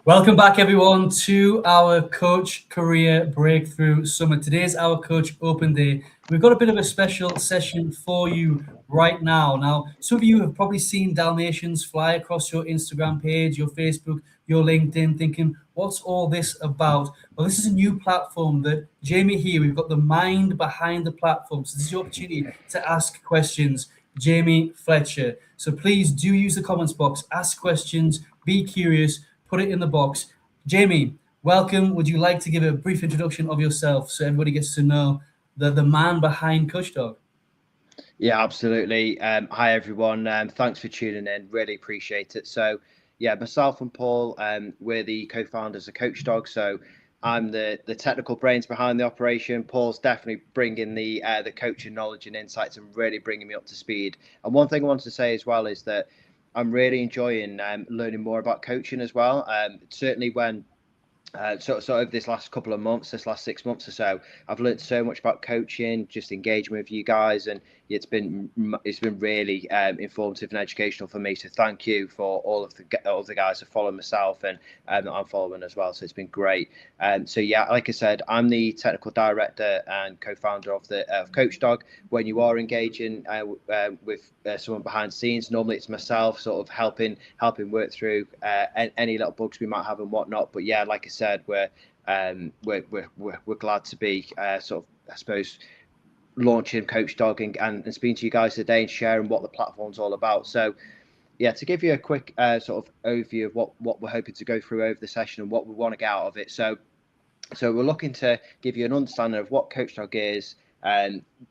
Welcome back, everyone, to our Coach Career Breakthrough Summit. Today is our Coach Open Day. We've got a bit of a special session for you right now. Now, some of you have probably seen Dalmatians fly across your Instagram page, your Facebook, your LinkedIn, thinking, what's all this about? Well, this is a new platform that Jamie here, we've got the mind behind the platform. So this is your opportunity to ask questions. Jamie Fletcher. So please do use the comments box, ask questions, be curious, put it in the box. Jamie, welcome. Would you like to give a brief introduction of yourself so everybody gets to know the man behind CoachDog? Yeah, absolutely. Hi, everyone. Thanks for tuning in. Really appreciate it. So, yeah, myself and Paul, we're the co-founders of CoachDog. So I'm the technical brains behind the operation. Paul's definitely bringing the coaching knowledge and insights and really bringing me up to speed. And one thing I want to say as well is that I'm really enjoying learning more about coaching as well. Certainly when so over this last couple of months, this last 6 months or so, I've learned so much about coaching, just engaging with you guys, and it's been really informative and educational for me. So thank you for all of the guys who follow myself and I'm following as well. So it's been great. So yeah, like I said, I'm the technical director and co-founder of CoachDog. When you are engaging with someone behind the scenes, normally it's myself, sort of helping work through any little bugs we might have and whatnot. But yeah, like I said, we're glad to be sort of, I suppose, launching CoachDog and speaking to you guys today and sharing what the platform's all about. So yeah, to give you a quick sort of overview of what we're hoping to go through over the session and what we want to get out of it. So we're looking to give you an understanding of what CoachDog is,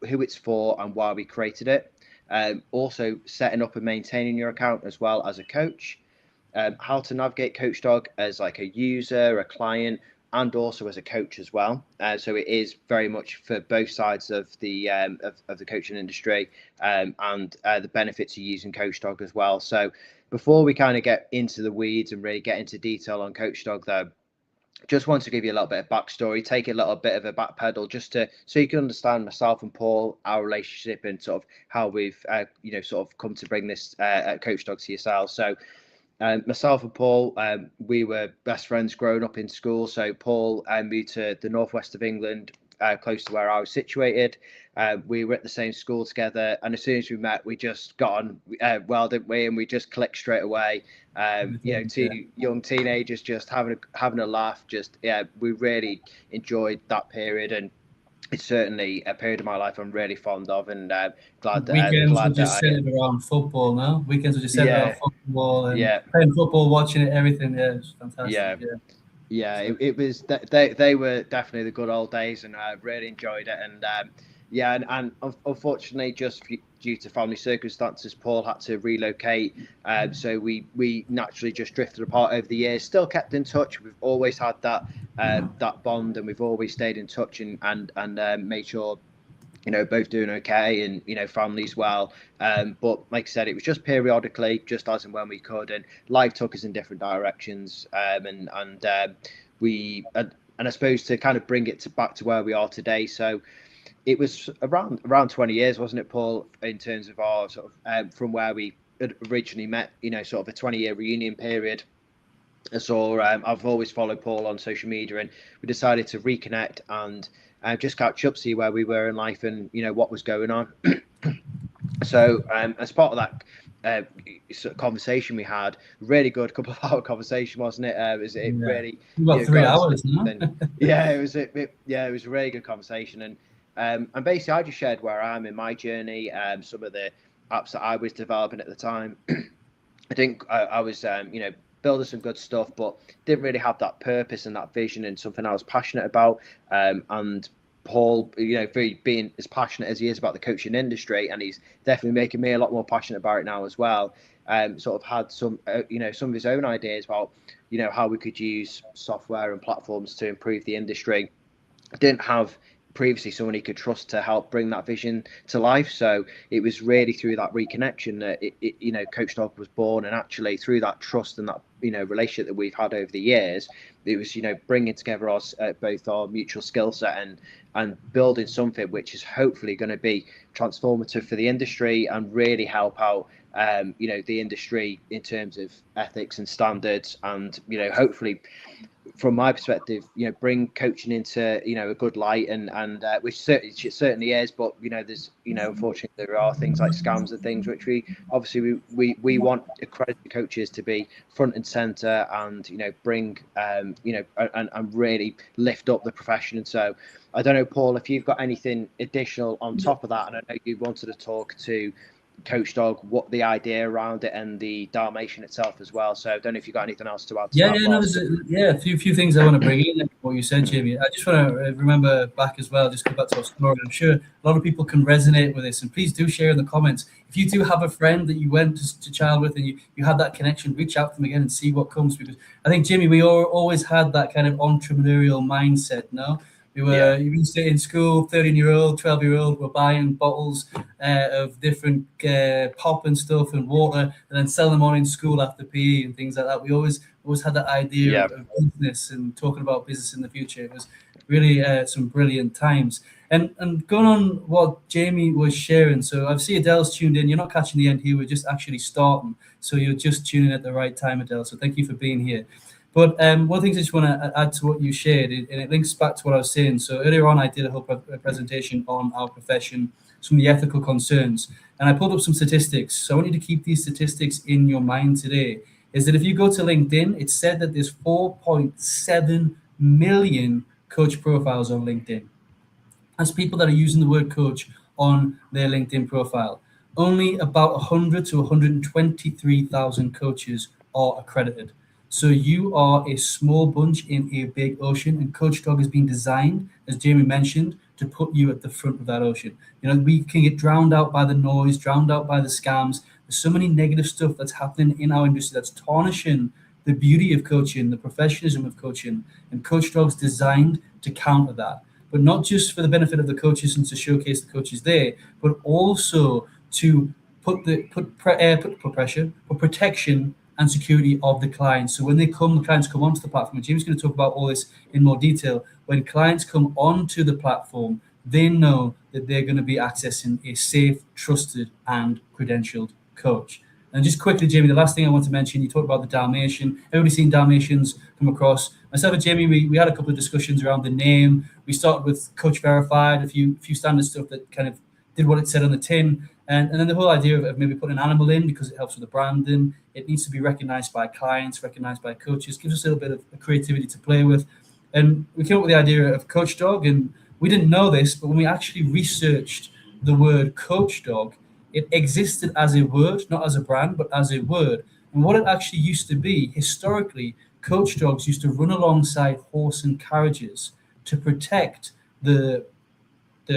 who it's for, and why we created it. Also setting up and maintaining your account as well as a coach. How to navigate CoachDog as like a user, a client, and also as a coach as well. So it is very much for both sides of the of the coaching industry, and the benefits of using CoachDog as well. So before we kind of get into the weeds and really get into detail on CoachDog, though, just want to give you a little bit of backstory, take a little bit of a back pedal, just so you can understand myself and Paul, our relationship, and sort of how we've sort of come to bring this CoachDog to yourselves. So myself and Paul, we were best friends growing up in school. So Paul moved to the northwest of England, close to where I was situated. We were at the same school together, and as soon as we met, we just got on well, didn't we? And we just clicked straight away. Two young teenagers just having a laugh. Just we really enjoyed that period, and it's certainly a period of my life I'm really fond of, and glad that weekends were just centered around football. Now weekends were just centered around football and playing football, watching it, everything. Yeah, it's fantastic. It was. They were definitely the good old days, and I really enjoyed it. And and unfortunately, just due to family circumstances, Paul had to relocate. So we naturally just drifted apart over the years. Still kept in touch. We've always had that bond, and we've always stayed in touch and made sure, both doing okay, and families well. But like I said, it was just periodically, just as and when we could, and life took us in different directions. And I suppose to kind of bring it back to where we are today. So it was around 20 years, wasn't it, Paul, in terms of our sort of from where we had originally met, sort of a 20-year reunion period. So I've always followed Paul on social media, and we decided to reconnect and just catch up, see where we were in life and, what was going on. So as part of that sort of conversation we had, really good couple of hour conversation, wasn't it? Really about 3 hours? Yeah, it was a really good conversation, and basically I just shared where I am in my journey, some of the apps that I was developing at the time. I think I was building some good stuff, but didn't really have that purpose and that vision and something I was passionate about. And Paul, being as passionate as he is about the coaching industry, and he's definitely making me a lot more passionate about it now as well. sort of had some some of his own ideas about how we could use software and platforms to improve the industry. Didn't have previously someone he could trust to help bring that vision to life. So it was really through that reconnection that CoachDog was born, and actually through that trust and that relationship that we've had over the years, it was bringing together us both our mutual skill set and building something which is hopefully going to be transformative for the industry and really help out the industry in terms of ethics and standards, and hopefully from my perspective, bring coaching into a good light, and which certainly is. But there's unfortunately there are things like scams and things which we obviously we want accredited coaches to be front and center, and bring and really lift up the profession. And so I don't know, Paul, if you've got anything additional on top of that, and I know you wanted to talk to CoachDog, what the idea around it and the Dalmatian itself as well. So I don't know if you've got anything else to add to Yeah, that. yeah, no, there's a few things I want to bring in. What you said, Jamie. I just want to remember back as well. Just go back to our story. I'm sure a lot of people can resonate with this, and please do share in the comments. If you do have a friend that you went to child with and you had that connection, reach out to them again and see what comes. Because I think, Jamie, we always had that kind of entrepreneurial mindset. No, we were you used to in school, 13-year-old, 12-year-old were buying bottles of different pop and stuff and water, and then selling them on in school after PE and things like that. We always had that idea of business and talking about business in the future. It was really some brilliant times. And going on what Jamie was sharing, so I see Adele's tuned in. You're not catching the end here. We're just actually starting. So you're just tuning at the right time, Adele. So thank you for being here. But one of the things I just want to add to what you shared, and it links back to what I was saying. So earlier on, I did a whole presentation on our profession, some of the ethical concerns, and I pulled up some statistics. So I want you to keep these statistics in your mind today. Is that if you go to LinkedIn, it's said that there's 4.7 million coach profiles on LinkedIn. That's people that are using the word coach on their LinkedIn profile. Only about 100 to 123,000 coaches are accredited. So you are a small bunch in a big ocean, and CoachDog has been designed, as Jamie mentioned, to put you at the front of that ocean. We can get drowned out by the noise, drowned out by the scams. There's so many negative stuff that's happening in our industry that's tarnishing the beauty of coaching, the professionalism of coaching, and CoachDog's designed to counter that. But not just for the benefit of the coaches and to showcase the coaches there, but also to put pressure, put protection and security of the clients. So when the clients come onto the platform, and James is going to talk about all this in more detail, when clients come onto the platform, they know that they're going to be accessing a safe, trusted, and credentialed coach. And just quickly, Jamie, the last thing I want to mention, you talked about the Dalmatian. Everybody's seen Dalmatians come across. Myself and Jamie, we had a couple of discussions around the name. We started with Coach Verified, a few standard stuff that kind of did what it said on the tin. And then the whole idea of maybe putting an animal in because it helps with the branding. It needs to be recognized by clients, recognized by coaches, gives us a little bit of creativity to play with. And we came up with the idea of CoachDog, and we didn't know this, but when we actually researched the word CoachDog, it existed as a word, not as a brand, but as a word. And what it actually used to be, historically, coach dogs used to run alongside horse and carriages to protect the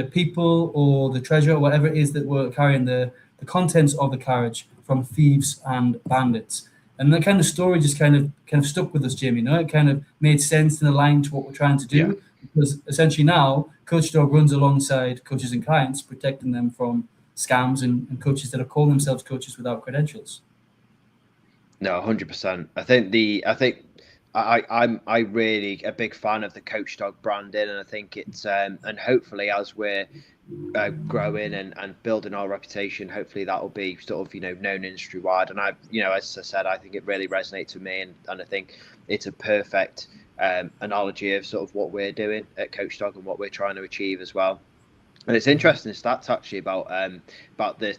people or the treasure or whatever it is that were carrying the contents of the carriage from thieves and bandits. And that kind of story just kind of stuck with us, Jamie. It kind of made sense and aligned to what we're trying to do. Because essentially now, CoachDog runs alongside coaches and clients, protecting them from scams and coaches that are calling themselves coaches without credentials. No, 100%. I'm really a big fan of the CoachDog branding, and I think it's and hopefully as we're growing and building our reputation, hopefully that will be sort of known industry wide. And as I said, I think it really resonates with me, and I think it's a perfect analogy of sort of what we're doing at CoachDog and what we're trying to achieve as well. And it's interesting stats actually about the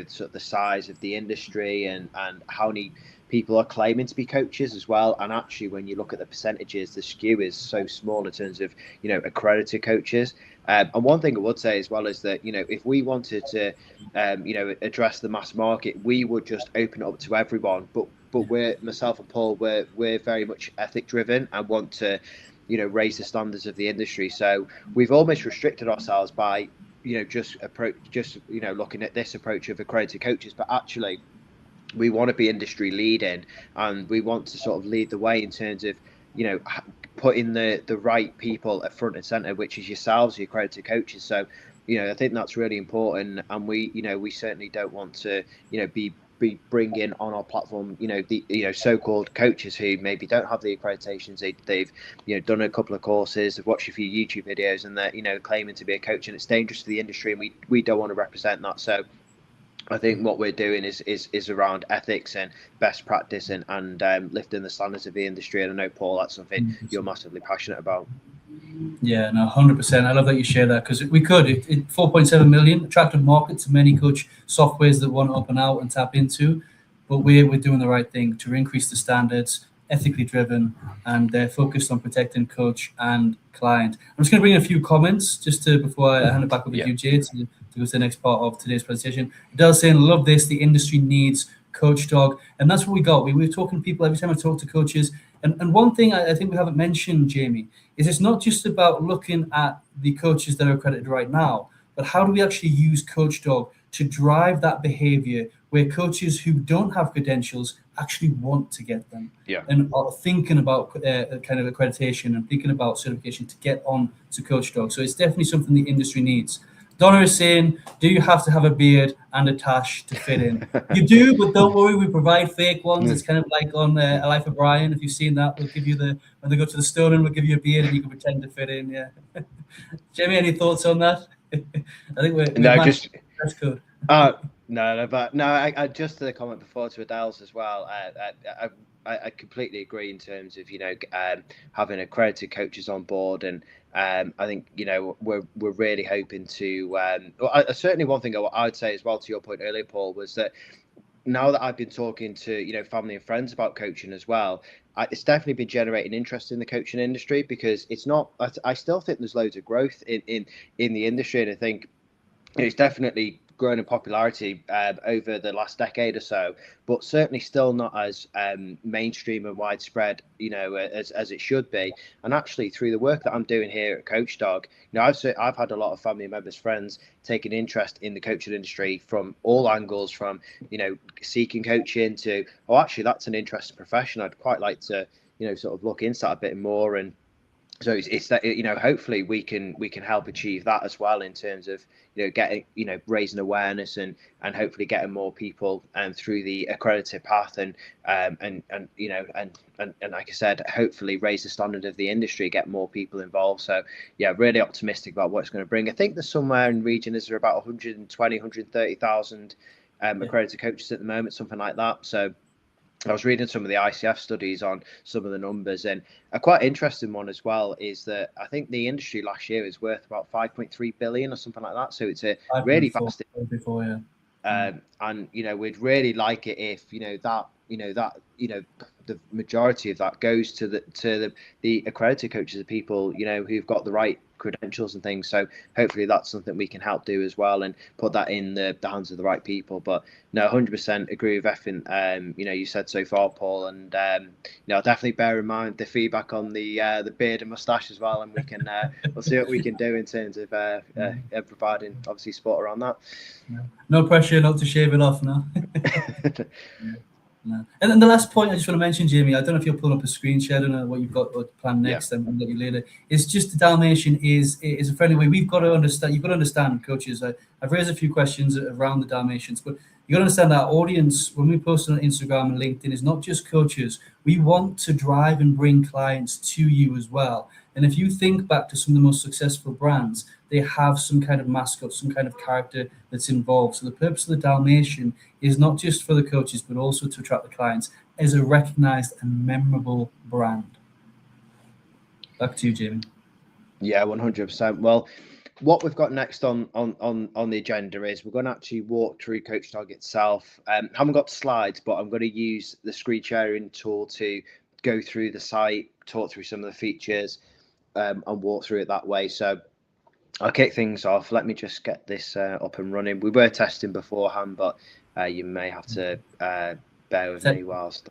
sort of the size of the industry and how many people are claiming to be coaches as well. And actually, when you look at the percentages, the skew is so small in terms of accredited coaches. And one thing I would say as well is that if we wanted to address the mass market, we would just open it up to everyone. But myself and Paul, we're very much ethic driven and want to raise the standards of the industry. So we've almost restricted ourselves by looking at this approach of accredited coaches. But actually, we want to be industry leading, and we want to sort of lead the way in terms of, putting the right people at front and center, which is yourselves, your accredited coaches. So, I think that's really important, and we certainly don't want to, be bringing on our platform, the so-called coaches who maybe don't have the accreditations. They've done a couple of courses, they've watched a few YouTube videos, and they're claiming to be a coach, and it's dangerous to the industry, and we don't want to represent that. So I think what we're doing is around ethics and best practice, and lifting the standards of the industry. And I know, Paul, that's something you're massively passionate about. Yeah, no, 100%. I love that you share that, because we could. 4.7 million, attractive market to many coach softwares that want to open out and tap into. But we're doing the right thing to increase the standards, ethically driven, and they're focused on protecting coach and client. I'm just going to bring in a few comments before I hand it back over to you, Jay, to go to the next part of today's presentation. Adele's saying, love this. The industry needs CoachDog. And that's what we got. We're talking to people every time I talk to coaches. And one thing I think we haven't mentioned, Jamie, is it's not just about looking at the coaches that are accredited right now, but how do we actually use CoachDog to drive that behavior where coaches who don't have credentials actually want to get them, and are thinking about kind of accreditation and thinking about certification to get on to CoachDog. So it's definitely something the industry needs. Donna is saying, do you have to have a beard and a tash to fit in? You do, but don't worry, we provide fake ones. It's kind of like on A Life of Brian. If you've seen that, we'll give you when they go to the stone, and we'll give you a beard and you can pretend to fit in. Yeah. Jamie, any thoughts on that? I think that's good. I just to the comment before to Adele's as well. I completely agree in terms of having accredited coaches on board, and I think we're really hoping to. Certainly, one thing I would say as well to your point earlier, Paul, was that now that I've been talking to family and friends about coaching as well, it's definitely been generating interest in the coaching industry, because it's not. I still think there's loads of growth in the industry, and I think it's definitely grown in popularity over the last decade or so, but certainly still not as mainstream and widespread, as it should be. And actually, through the work that I'm doing here at CoachDog, I've had a lot of family members, friends taking interest in the coaching industry from all angles, from seeking coaching to, oh, actually that's an interesting profession, I'd quite like to sort of look into that a bit more. And so it's that hopefully we can help achieve that as well, in terms of getting raising awareness and hopefully getting more people through the accredited path, and like I said, hopefully raise the standard of the industry, get more people involved. So really optimistic about what it's going to bring. I think there's somewhere in region is there about 130,000 accredited coaches at the moment, something like that. So I was reading some of the ICF studies on some of the numbers, and a quite interesting one as well is that I think the industry last year is worth about 5.3 billion or something like that. So it's a really fast. And we'd really like it if the majority of that goes to the accredited coaches, the people who've got the right credentials and things. So hopefully that's something we can help do as well, and put that in the hands of the right people. But no, 100% agree with everything you said so far, Paul, and I'll definitely bear in mind the feedback on the beard and mustache as well, and we can we'll see what we can do in terms of providing obviously support around that. No pressure not to shave it off now. No. And then the last point I just want to mention, Jamie, I don't know if you're pulling up a screen share, I don't know what you've got planned next, and let you later. It's just the Dalmatian is a friendly way. We've got to understand, you've got to understand, coaches. I've raised a few questions around the Dalmatians, but you got to understand our audience, when we post on Instagram and LinkedIn, is not just coaches. We want to drive and bring clients to you as well. And if you think back to some of the most successful brands, they have some kind of mascot, some kind of character that's involved. So the purpose of the Dalmatian is not just for the coaches, but also to attract the clients as a recognized and memorable brand. Back to you, Jamie. Yeah, 100%. Well, what we've got next on the agenda is we're going to actually walk through CoachDog itself. I haven't got slides, but I'm going to use the screen sharing tool to go through the site, talk through some of the features, and walk through it that way. So I'll kick things off. Let me just get this up and running. We were testing beforehand, but you may have to bear with me whilst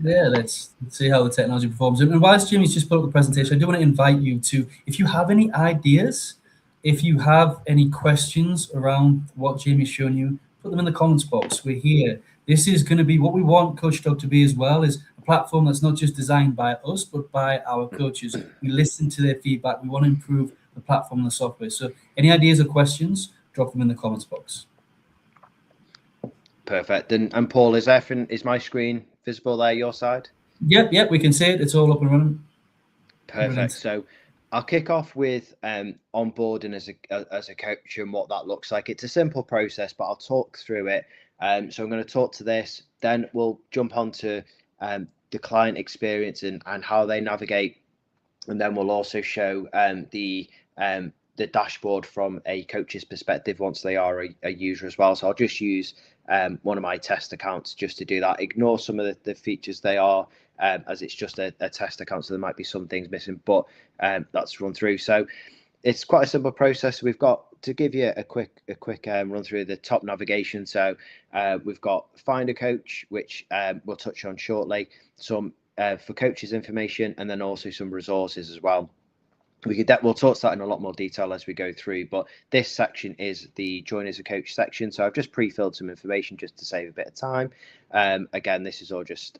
let's see how the technology performs. And whilst Jimmy's just put up the presentation, I do want to invite you to, if you have any ideas, if you have any questions around what Jamie's shown you, put them in the comments box. We're here. this is going to be what we want CoachDog to be as well, is a platform that's not just designed by us, but by our coaches. We listen to their feedback. We want to improve the platform and the software. So any ideas or questions, drop them in the comments box. Perfect. And Paul, is my screen visible there, your side? Yep, we can see it. It's all up and running. Perfect. Brilliant. So I'll kick off with onboarding as a coach and what that looks like. It's a simple process, but I'll talk through it. So I'm going to talk to this, then we'll jump on to the client experience and how they navigate. And then we'll also show the dashboard from a coach's perspective once they are a user as well. So I'll just use one of my test accounts just to do that. Ignore some of the features they are, as it's just a test account, so there might be some things missing, but that's run through. So it's quite a simple process. We've got to give you a quick run through the top navigation. So we've got find a coach, which we'll touch on shortly, some for coaches information, and then also some resources as well. We'll talk to that in a lot more detail as we go through, but this section is the join as a coach section. So I've just pre-filled some information just to save a bit of time. Again, this is all just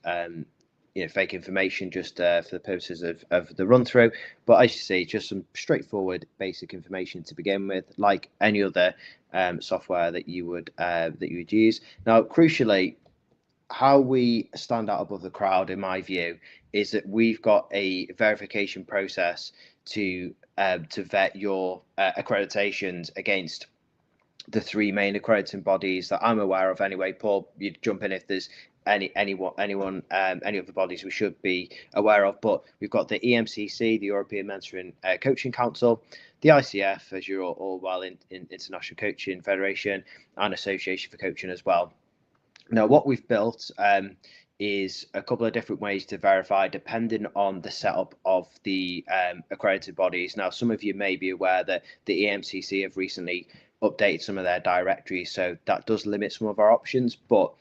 fake information just for the purposes of the run through. But as you see, just some straightforward basic information to begin with, like any other software that you would use. Now, crucially, how we stand out above the crowd, in my view, is that we've got a verification process to vet your accreditations against the three main accrediting bodies that I'm aware of. Anyway, Paul, you jump in if there's any of the bodies we should be aware of. But we've got the EMCC, the European Mentoring Coaching Council, the ICF, as you're all well in International Coaching Federation, and Association for Coaching as well. Now, what we've built is a couple of different ways to verify depending on the setup of the accredited bodies. Now, some of you may be aware that the EMCC have recently updated some of their directories, so that does limit some of our options. But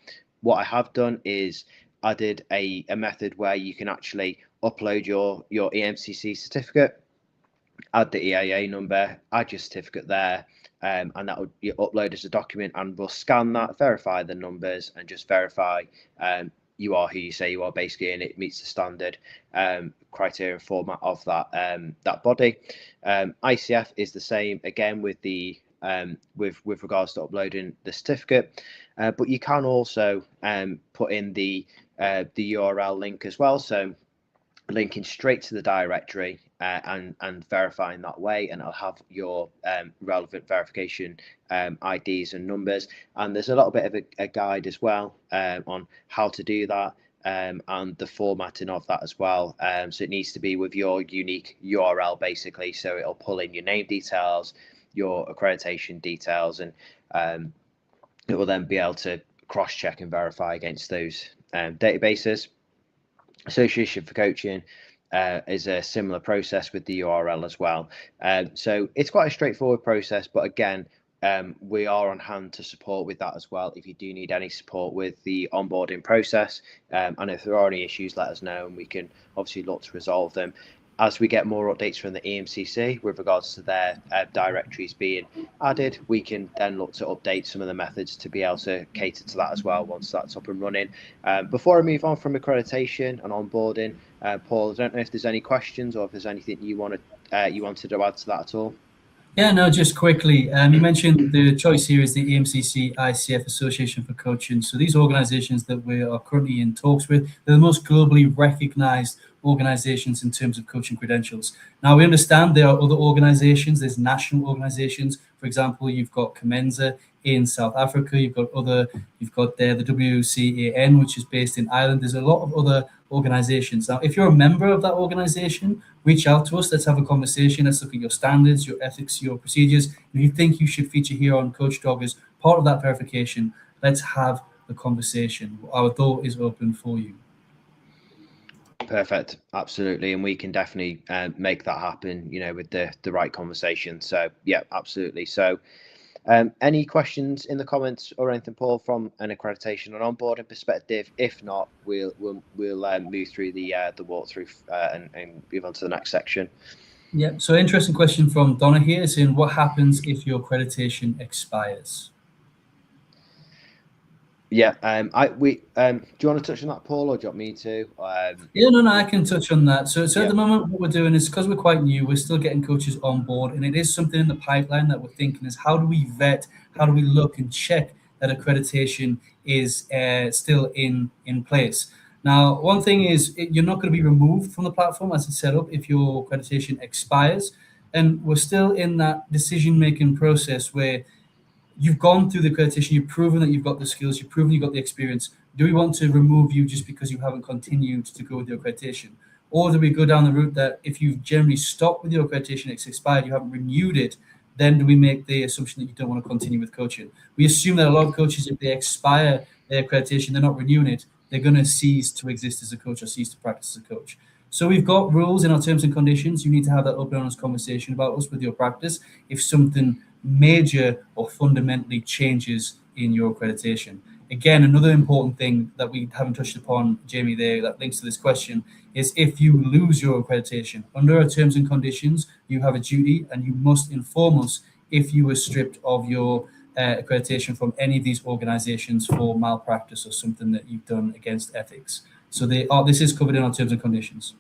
what I have done is added a method where you can actually upload your EMCC certificate, add the EIA number, add your certificate there, and that would be uploaded as a document, and we'll scan that, verify the numbers, and just verify you are who you say you are, basically, and it meets the standard criteria and format of that body. ICF is the same again with the with regards to uploading the certificate, but you can also put in the URL link as well, so linking straight to the directory and verifying that way, and it'll have your relevant verification IDs and numbers. And there's a little bit of a guide as well on how to do that and the formatting of that as well. So it needs to be with your unique URL, basically, so it'll pull in your name details, your accreditation details, and it will then be able to cross-check and verify against those databases. Association for Coaching is a similar process with the URL as well. So it's quite a straightforward process, but again, we are on hand to support with that as well if you do need any support with the onboarding process. And if there are any issues, let us know and we can obviously look to resolve them. As we get more updates from the EMCC with regards to their directories being added, we can then look to update some of the methods to be able to cater to that as well once that's up and running. Before I move on from accreditation and onboarding, Paul, I don't know if there's any questions or if there's anything you wanted to add to that at all. Yeah, no, just quickly, you mentioned the choice here is the EMCC ICF Association for Coaching. So these organizations that we are currently in talks with, they're the most globally recognized organizations in terms of coaching credentials. Now, we understand there are other organizations, there's national organizations. For example, you've got Comenza in South Africa, you've got there the WCAN, which is based in Ireland. There's a lot of other organizations. Now, if you're a member of that organization, reach out to us. Let's have a conversation. Let's look at your standards, your ethics, your procedures. If you think you should feature here on CoachDog as part of that verification, let's have the conversation. Our door is open for you. Perfect, absolutely, and we can definitely make that happen, with the right conversation. So yeah, absolutely. So any questions in the comments or anything, Paul, from an accreditation and onboarding perspective? If not, we'll move through the walkthrough and move on to the next section. Yeah. So interesting question from Donna here, saying what happens if your accreditation expires? Yeah. Do you want to touch on that, Paul, or do you want me to? Yeah, no, I can touch on that. So at Yeah. the moment, what we're doing is because we're quite new, we're still getting coaches on board, and it is something in the pipeline that we're thinking is how do we vet, how do we look and check that accreditation is still in place. Now, one thing is you're not going to be removed from the platform as it's set up if your accreditation expires, and we're still in that decision-making process where you've gone through the accreditation, you've proven that you've got the skills, you've proven you've got the experience. Do we want to remove you just because you haven't continued to go with your accreditation? Or do we go down the route that if you've generally stopped with your accreditation, it's expired, you haven't renewed it, then do we make the assumption that you don't want to continue with coaching? We assume that a lot of coaches, if they expire their accreditation, they're not renewing it, they're going to cease to exist as a coach or cease to practice as a coach. So we've got rules in our terms and conditions. You need to have that open, honest conversation about us with your practice. If something major or fundamentally changes in your accreditation. Again, another important thing that we haven't touched upon, Jamie, there that links to this question is if you lose your accreditation under our terms and conditions, you have a duty and you must inform us if you were stripped of your accreditation from any of these organizations for malpractice or something that you've done against ethics. So this is covered in our terms and conditions.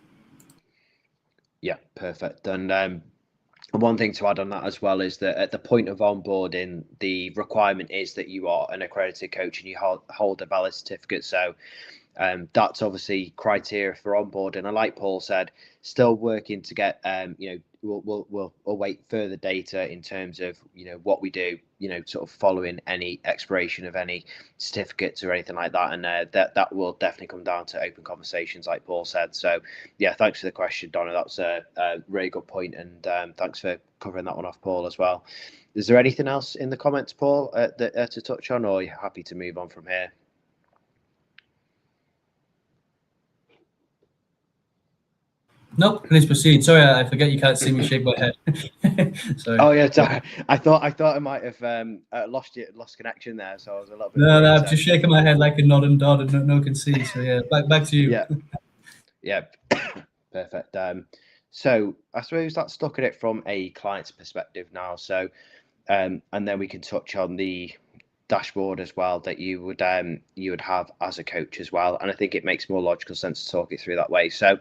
Yeah, perfect. And one thing to add on that as well is that at the point of onboarding, the requirement is that you are an accredited coach and you hold a valid certificate. So that's obviously criteria for onboarding. And like Paul said, still working to get, we'll await further data in terms of, what we do, sort of following any expiration of any certificates or anything like that. And that will definitely come down to open conversations, like Paul said. So, yeah, thanks for the question, Donna. That's a really good point. And thanks for covering that one off, Paul, as well. Is there anything else in the comments, Paul, to touch on, or are you happy to move on from here? Nope, please proceed. Sorry, I forget you can't see me shake my head. Sorry. Oh yeah, sorry. I thought I might have lost connection there, so I was a little bit No, worried. I'm So just shaking my head like a nod and dod, and no can see. So yeah, back to you. yeah, perfect. So I suppose let's look at it from a client's perspective now. So, and then we can touch on the dashboard as well that you would have as a coach as well. And I think it makes more logical sense to talk it through that way. So,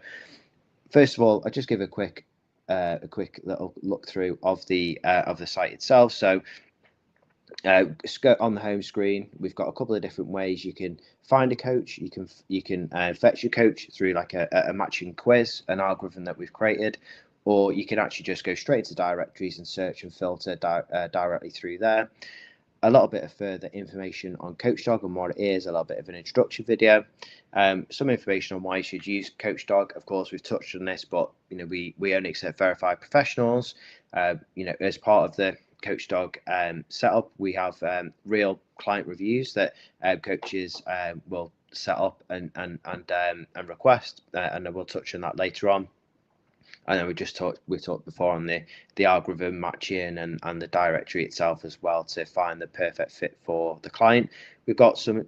first of all, I'll just give a quick little look through of the site itself. So on the home screen, we've got a couple of different ways you can find a coach. You can fetch your coach through like a matching quiz, an algorithm that we've created, or you can actually just go straight to directories and search and filter directly through there. A little bit of further information on CoachDog and what it is, a little bit of an introduction video, some information on why you should use CoachDog. Of course, we've touched on this, but we only accept verified professionals. As part of the CoachDog setup, we have real client reviews that coaches will set up and request, and we'll touch on that later on. And then we talked before on the algorithm matching and the directory itself as well to find the perfect fit for the client. We've got some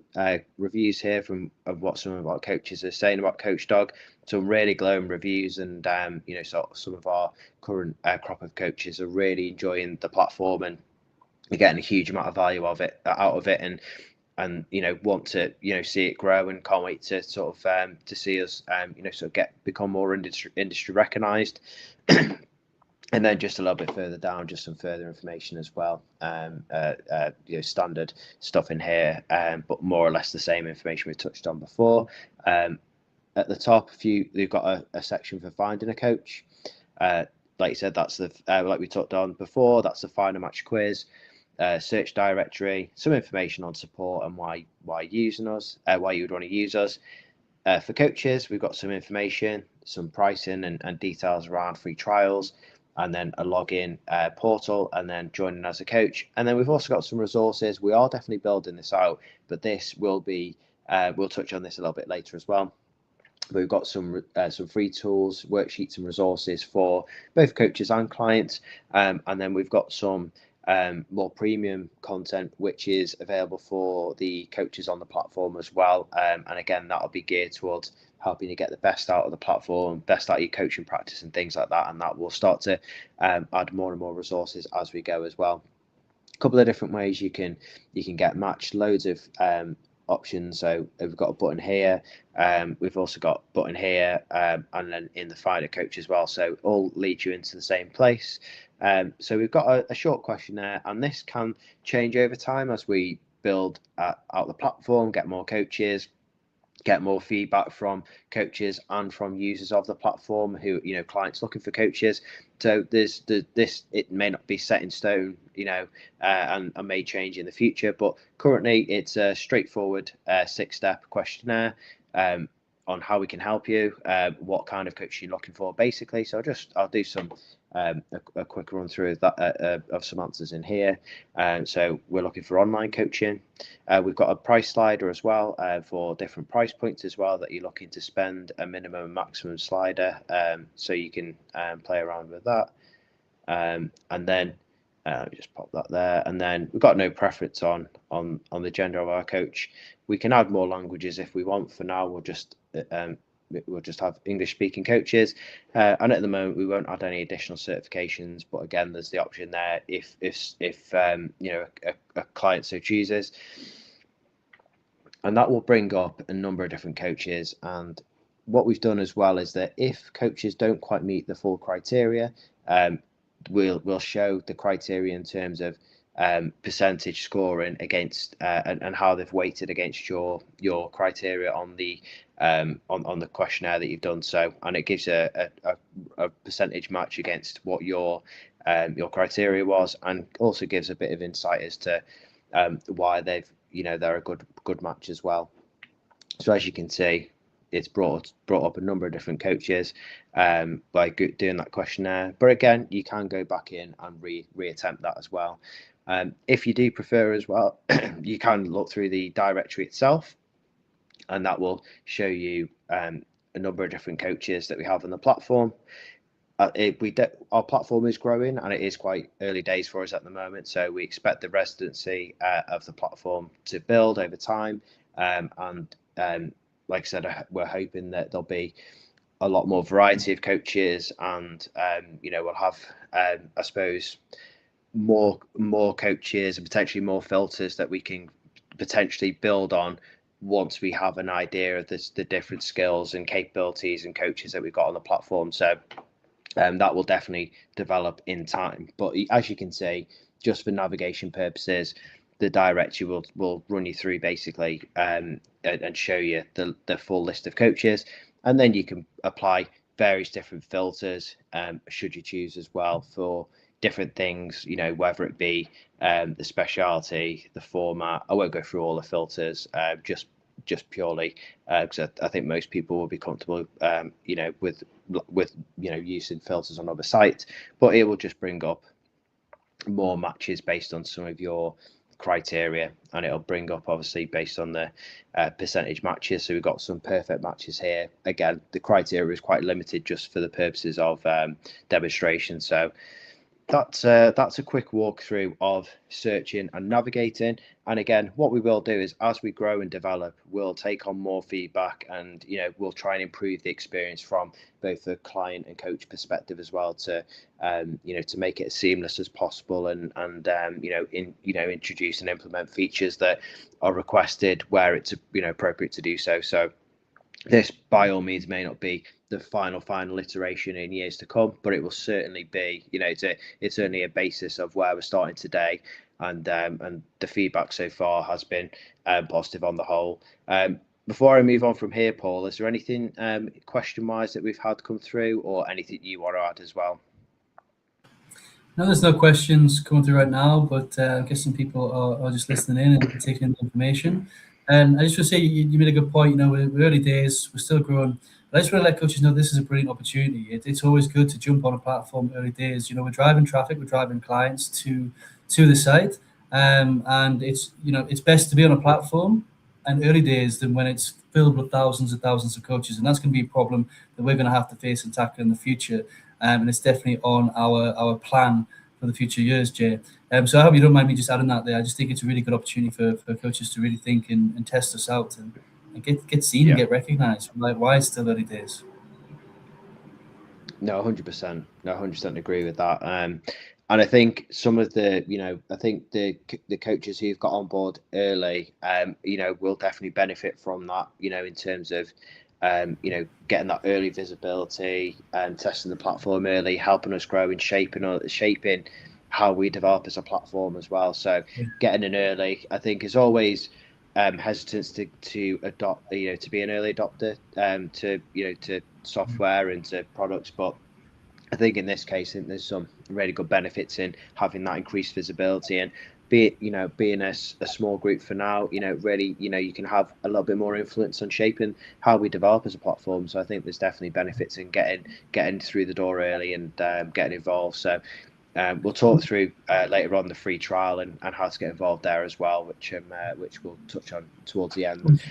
reviews here of what some of our coaches are saying about CoachDog. Some really glowing reviews, and some of our current crop of coaches are really enjoying the platform and we're getting a huge amount of value out of it, and want to see it grow, and can't wait to sort of to see us sort of become more industry recognized. And then just a little bit further down, just some further information as well. Standard stuff in here, but more or less the same information we touched on before. At the top, they've got a section for finding a coach. Like you said, that's the like we talked on before. That's the find a match quiz. Search directory, some information on support and why using us, why you would want to use us. For coaches, we've got some information, some pricing and details around free trials, and then a login portal, and then joining as a coach. And then we've also got some resources. We are definitely building this out, but this will be we'll touch on this a little bit later as well. We've got some free tools, worksheets, and resources for both coaches and clients, and then we've got some more premium content which is available for the coaches on the platform as well, and again that'll be geared towards helping you get the best out of the platform, best out of your coaching practice and things like that, and that will start to add more and more resources as we go as well. A couple of different ways you can get matched, loads of options. So we've got a button here. We've also got a button here, and then in the Finder Coach as well. So all lead you into the same place. So we've got a short questionnaire, and this can change over time as we build out the platform, get more coaches, get more feedback from coaches and from users of the platform who, clients looking for coaches. So this, it may not be set in stone, and may change in the future, but currently it's a straightforward 6-step questionnaire on how we can help you, what kind of coach you're looking for, basically. So I'll do some a quick run through of that of some answers in here. So we're looking for online coaching. We've got a price slider as well for different price points as well that you're looking to spend, a minimum and maximum slider, so you can play around with that. And then let me just pop that there. And then we've got no preference on the gender of our coach. We can add more languages if we want. For now, we'll just have English-speaking coaches, and at the moment we won't add any additional certifications. But again, there's the option there if a client so chooses, and that will bring up a number of different coaches. And what we've done as well is that if coaches don't quite meet the full criteria, we'll show the criteria in terms of percentage scoring against and how they've weighted against your criteria on the questionnaire that you've done. So, and it gives a percentage match against what your criteria was, and also gives a bit of insight as to why they're a good match as well. So as you can see, it's brought up a number of different coaches by doing that questionnaire. But again, you can go back in and reattempt that as well. If you do prefer as well, you can look through the directory itself, and that will show you a number of different coaches that we have on the platform. Our platform is growing, and it is quite early days for us at the moment. So we expect the residency of the platform to build over time, and like I said, we're hoping that there'll be a lot more variety of coaches, and we'll have I suppose more coaches and potentially more filters that we can potentially build on once we have an idea of the different skills and capabilities and coaches that we've got on the platform. So that will definitely develop in time. But as you can see, just for navigation purposes, the directory will run you through basically and show you the full list of coaches, and then you can apply various different filters should you choose as well for different things, whether it be the speciality, the format. I won't go through all the filters, just purely because I think most people will be comfortable with using filters on other sites, but it will just bring up more matches based on some of your criteria, and it'll bring up obviously based on the percentage matches. So we've got some perfect matches here. Again, the criteria is quite limited just for the purposes of demonstration. So that's a quick walkthrough of searching and navigating. And again, what we will do is as we grow and develop, we'll take on more feedback, and we'll try and improve the experience from both the client and coach perspective as well, to to make it as seamless as possible, and introduce and implement features that are requested where it's appropriate to do so. So this by all means may not be the final iteration in years to come, but it will certainly be, it's only a basis of where we're starting today, and the feedback so far has been positive on the whole. Before I move on from here, Paul, is there anything question wise that we've had come through, or anything you want to add as well? No, there's no questions coming through right now, but I'm guessing people are just listening in and taking in the information. And I just want to say you made a good point. We're early days, we're still growing. But I just want to let coaches know this is a brilliant opportunity. It's always good to jump on a platform early days. We're driving traffic, we're driving clients to the site, and it's best to be on a platform and early days than when it's filled with thousands and thousands of coaches, and that's going to be a problem that we're going to have to face and tackle in the future. And it's definitely on our plan for the future years, Jay. So I hope you don't mind me just adding that there. I just think it's a really good opportunity for coaches to really think and test us out and get seen and get recognized. Like, why it's still early days? No, 100%. No, 100% agree with that. And I think some of the, I think the coaches who've got on board early, will definitely benefit from that, in terms of, getting that early visibility and testing the platform early, helping us grow and shaping how we develop as a platform as well. So getting in early, I think, is always hesitance to adopt, to be an early adopter, to software and to products, but I think in this case, I think there's some really good benefits in having that increased visibility, and being a small group for now, really, you can have a little bit more influence on shaping how we develop as a platform. So I think there's definitely benefits in getting through the door early and getting involved. So we'll talk through later on the free trial and how to get involved there as well, which we'll touch on towards the end.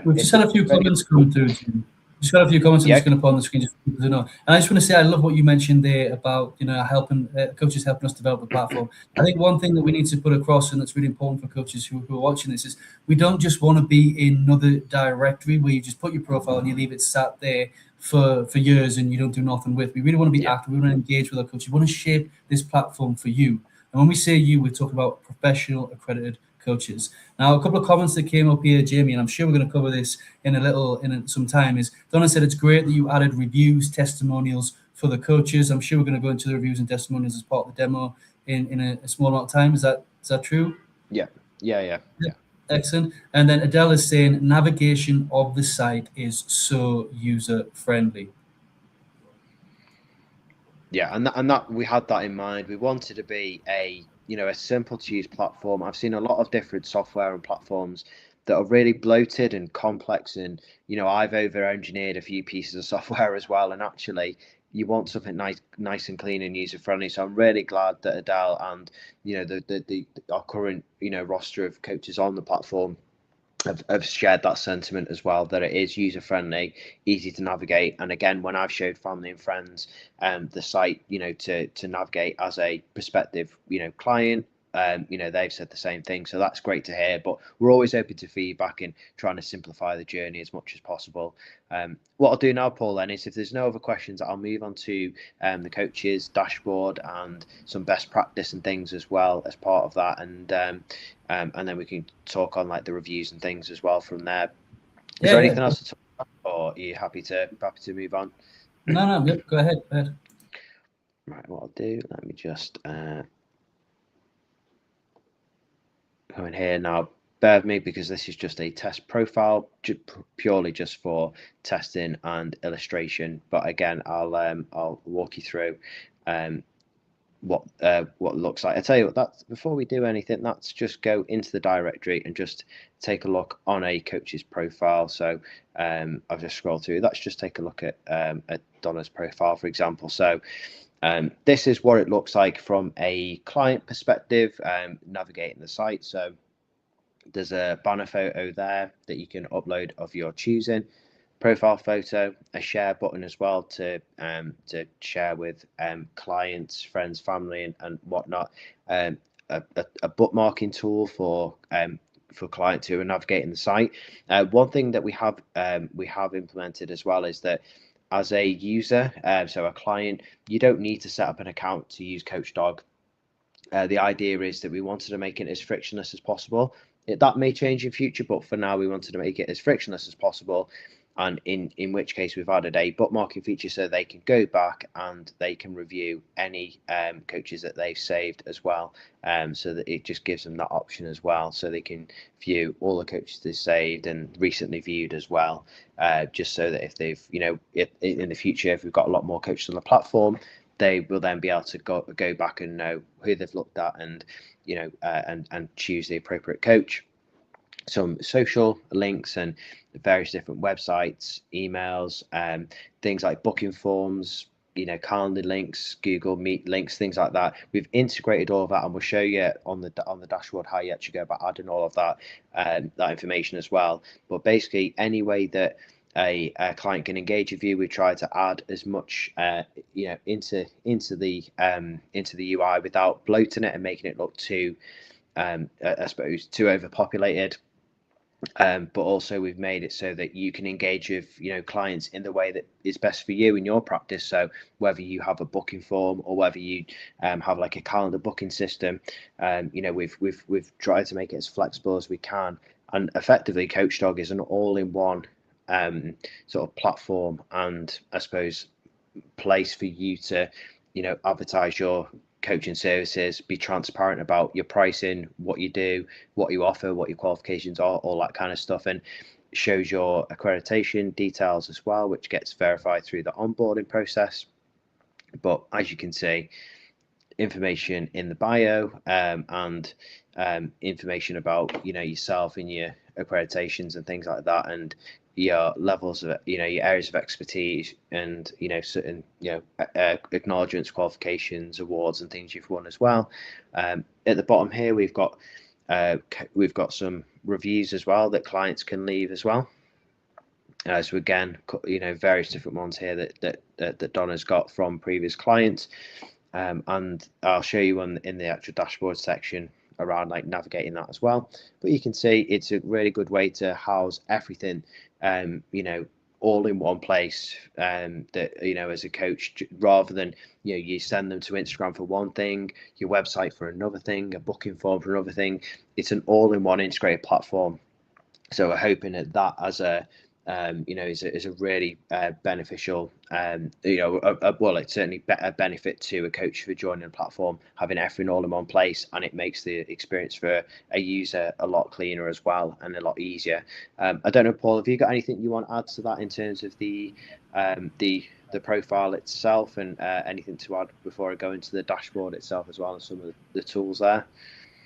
We've just had a few comments come through, Jim. Just got a few comments. I'm just going to put on the screen just for people to know. And I just want to say, I love what you mentioned there about helping coaches helping us develop the platform. I think one thing that we need to put across, and that's really important for coaches who are watching this, is we don't just want to be in another directory where you just put your profile and you leave it sat there for years and you don't do nothing with. We really want to be active. We want to engage with our coaches. We want to shape this platform for you. And when we say you, we're talking about professional accredited coaches. Now, a couple of comments that came up here, Jamie, and I'm sure we're going to cover this in some time, is Donna said it's great that you added reviews, testimonials for the coaches. I'm sure we're going to go into the reviews and testimonials as part of the demo in a small amount of time. Is that true? Yeah. Excellent. And then Adele is saying navigation of the site is so user friendly. Yeah, and that we had that in mind. We wanted to be a simple to use platform. I've seen a lot of different software and platforms that are really bloated and complex, and I've over engineered a few pieces of software as well, and actually you want something nice and clean and user friendly. So I'm really glad that Adele and our current roster of coaches on the platform have shared that sentiment as well, that it is user friendly, easy to navigate. And again, when I've showed family and friends the site, to navigate as a prospective client, they've said the same thing. So that's great to hear. But we're always open to feedback and trying to simplify the journey as much as possible. What I'll do now, Paul, then, is if there's no other questions, I'll move on to the coaches dashboard and some best practice and things as well as part of that, and then we can talk on like the reviews and things as well from there. Is there anything else to talk about, or are you happy to move on? No, yep, go ahead. Right, what I'll do, let me just go in here now. Bear with me, because this is just a test profile, purely just for testing and illustration. But again, I'll walk you through what it looks like. I tell you what, that's before we do anything, let's just go into the directory and just take a look on a coach's profile. So I've just scrolled through. Let's just take a look at Donna's profile, for example. So this is what it looks like from a client perspective, navigating the site. So there's a banner photo there that you can upload of your choosing, profile photo, a share button as well to share with clients, friends, family, and whatnot. A bookmarking tool for clients who are navigating the site. One thing that we have implemented as well is that as a user, so a client, you don't need to set up an account to use CoachDog. The idea is that we wanted to make it as frictionless as possible. That may change in future, but for now we wanted to make it as frictionless as possible, and in which case we've added a bookmarking feature so they can go back and they can review any coaches that they've saved as well, so that it just gives them that option as well, so they can view all the coaches they saved and recently viewed as well, just so that if they've if in the future, if we've got a lot more coaches on the platform, they will then be able to go back and know who they've looked at, and and choose the appropriate coach. Some social links and various different websites, emails, things like booking forms, calendar links, Google Meet links, things like that. We've integrated all of that, and we'll show you on the dashboard how you actually go about adding all of that that information as well. But basically, any way that a client can engage with you, we try to add as much into the UI without bloating it and making it look too I suppose too overpopulated. But also we've made it so that you can engage with clients in the way that is best for you in your practice. So whether you have a booking form or whether you have like a calendar booking system, we've tried to make it as flexible as we can. And effectively, CoachDog is an all-in-one sort of platform and I suppose place for you to advertise your coaching services, be transparent about your pricing, what you do, what you offer, what your qualifications are, all that kind of stuff, and shows your accreditation details as well, which gets verified through the onboarding process. But as you can see, information in the bio, and information about yourself and your accreditations and things like that, and your levels of your areas of expertise, and certain acknowledgements, qualifications, awards, and things you've won as well. At the bottom here, we've got some reviews as well that clients can leave as well. So again, various different ones here that Donna's got from previous clients. And I'll show you in the actual dashboard section around like navigating that as well. But you can see it's a really good way to house everything, all in one place. That as a coach, rather than you send them to Instagram for one thing, your website for another thing, a booking form for another thing. It's an all-in-one integrated platform. So we're hoping that as a is a really beneficial, well, it's certainly a benefit to a coach for joining a platform, having everything all in one place, and it makes the experience for a user a lot cleaner as well and a lot easier. I don't know, Paul, have you got anything you want to add to that in terms of the profile itself, and anything to add before I go into the dashboard itself as well and some of the tools there?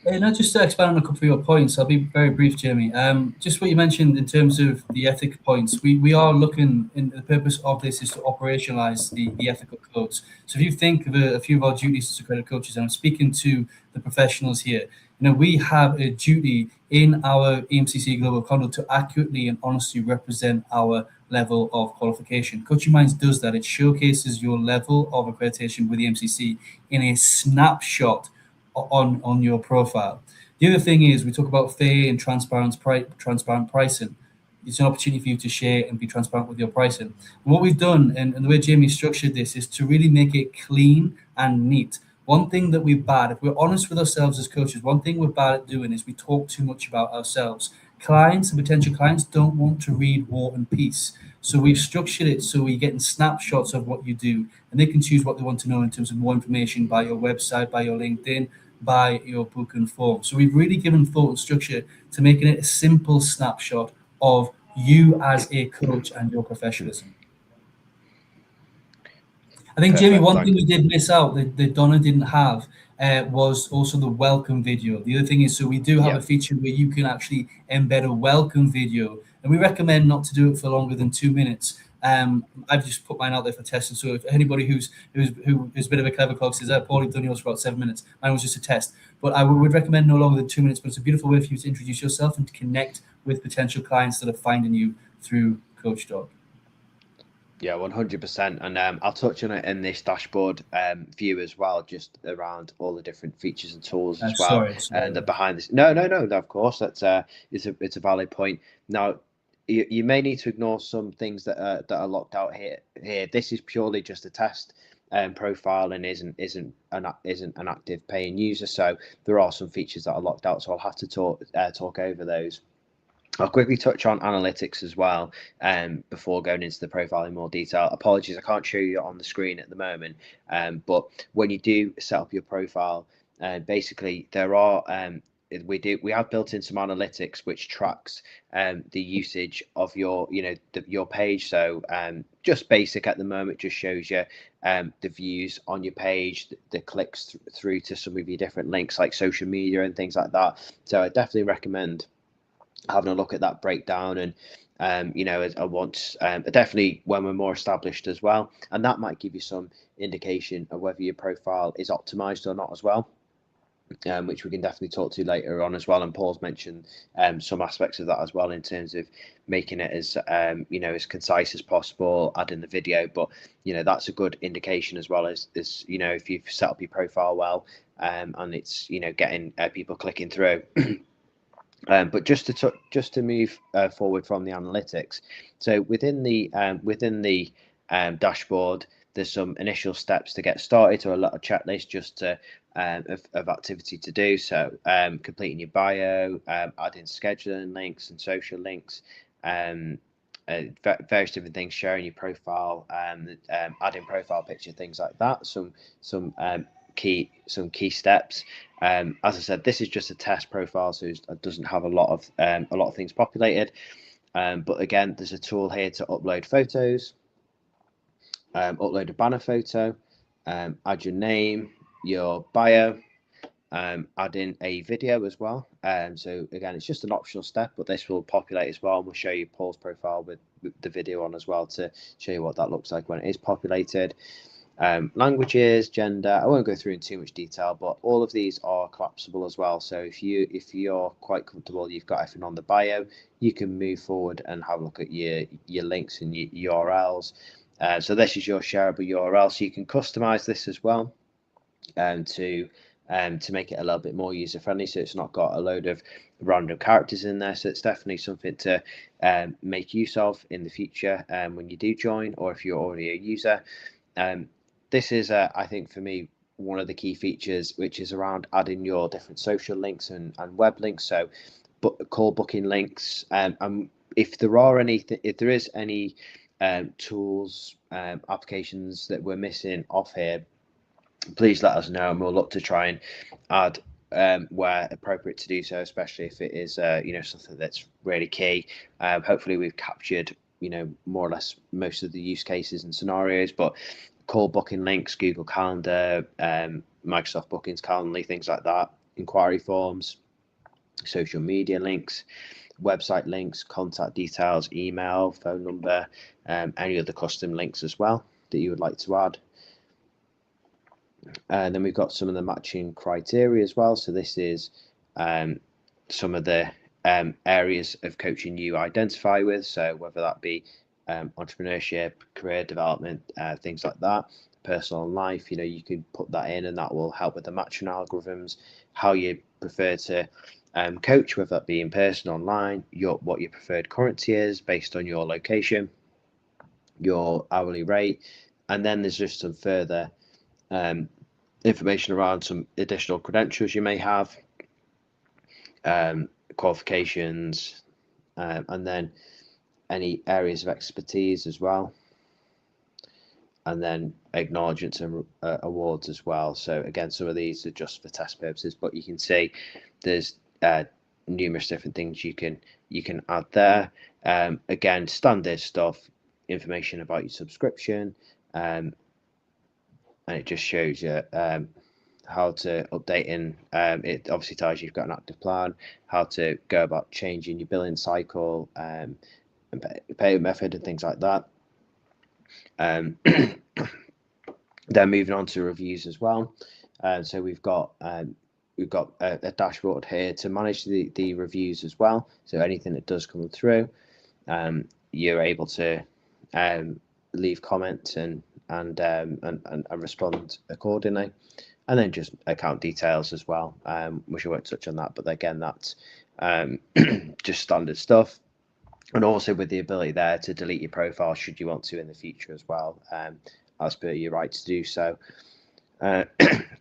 Not just to expand on a couple of your points, I'll be very brief, Jamie. Just what you mentioned in terms of the ethical points, we are looking, in the purpose of this is to operationalize the ethical codes. So if you think of a few of our duties as accredited coaches, and I'm speaking to the professionals here, we have a duty in our EMCC Global Conduct to accurately and honestly represent our level of qualification. Coaching Minds does that. It showcases your level of accreditation with the EMCC in a snapshot on your profile. The other thing is we talk about fair and transparent pricing. It's an opportunity for you to share and be transparent with your pricing. And what we've done, and the way Jamie structured this, is to really make it clean and neat. One thing that we're bad, if we're honest with ourselves as coaches, one thing we're bad at doing is we talk too much about ourselves. Clients and potential clients don't want to read War and Peace. So we've structured it so we're getting snapshots of what you do, and they can choose what they want to know in terms of more information by your website, by your LinkedIn, by your booking form. So we've really given thought and structure to making it a simple snapshot of you as a coach and your professionalism. I think, Jamie, one thing we did miss out that Donna didn't have was also the welcome video. The other thing is, so we do have a feature where you can actually embed a welcome video, and we recommend not to do it for longer than 2 minutes. I've just put mine out there for testing. So if anybody who's a bit of a clever cog says, Paul, you've done yours for about 7 minutes, mine was just a test. But I would recommend no longer than 2 minutes. But it's a beautiful way for you to introduce yourself and to connect with potential clients that are finding you through CoachDog. Yeah, 100%. And I'll touch on it in this dashboard view as well, just around all the different features and tools as well. Sorry. And the behind this. No. Of course, it's a valid point. Now, you may need to ignore some things that are locked out here. This is purely just a test profile and isn't an active paying user. So there are some features that are locked out. So I'll have to talk over those. I'll quickly touch on analytics as well before going into the profile in more detail. Apologies, I can't show you on the screen at the moment. But when you do set up your profile, basically there are we have built in some analytics which tracks the usage of your your page. So just basic at the moment, just shows you the views on your page, the clicks through to some of your different links like social media and things like that. So I definitely recommend having a look at that breakdown, and I want definitely when we're more established as well, and that might give you some indication of whether your profile is optimized or not as well, which we can definitely talk to later on as well. And Paul's mentioned some aspects of that as well in terms of making it as as concise as possible, adding the video, but that's a good indication as well as if you've set up your profile well, and it's getting people clicking through. But just to move forward from the analytics, so within the dashboard, there's some initial steps to get started, or a little checklist just to of activity to do. So completing your bio, adding scheduling links and social links, various different things, sharing your profile, adding profile picture, things like that. Some key steps. As I said, this is just a test profile, so it doesn't have a lot of things populated. But again, there's a tool here to upload photos, upload a banner photo, add your name, your bio, add in a video as well. So again, it's just an optional step, but this will populate as well. And we'll show you Paul's profile with the video on as well to show you what that looks like when it is populated. Languages, gender, I won't go through in too much detail, but all of these are collapsible as well. So if you're quite comfortable, you've got everything on the bio, you can move forward and have a look at your links and your URLs. So this is your shareable URL, so you can customize this as well to make it a little bit more user friendly, so it's not got a load of random characters in there. So it's definitely something to make use of in the future when you do join, or if you're already a user. This is, I think, for me, one of the key features, which is around adding your different social links and web links. So, call booking links. If there is any tools, applications that we're missing off here, please let us know, and we'll look to try and add where appropriate to do so, especially if it is something that's really key. Hopefully, we've captured more or less most of the use cases and scenarios, but call booking links, Google Calendar, Microsoft Bookings, Calendly, things like that, inquiry forms, social media links, website links, contact details, email, phone number, any other custom links as well that you would like to add. And then we've got some of the matching criteria as well. So this is some of the areas of coaching you identify with. So whether that be entrepreneurship, career development, things like that, personal life, you can put that in, and that will help with the matching algorithms, how you prefer to coach, whether that be in person, online, what your preferred currency is based on your location, your hourly rate. And then there's just some further information around some additional credentials you may have, qualifications, and then any areas of expertise as well, and then acknowledgements and awards as well. So again, some of these are just for test purposes, but you can see there's numerous different things you can add there. Again, standard stuff, information about your subscription, and it just shows you how to update in. It obviously tells you you've got an active plan, how to go about changing your billing cycle, and pay method and things like that. Then moving on to reviews as well. So we've got a dashboard here to manage the reviews as well. So anything that does come through, you're able to leave comments and respond accordingly. And then just account details as well, which I won't touch on that, but again, that's just standard stuff. And also with the ability there to delete your profile should you want to in the future as well, as per your right to do so. And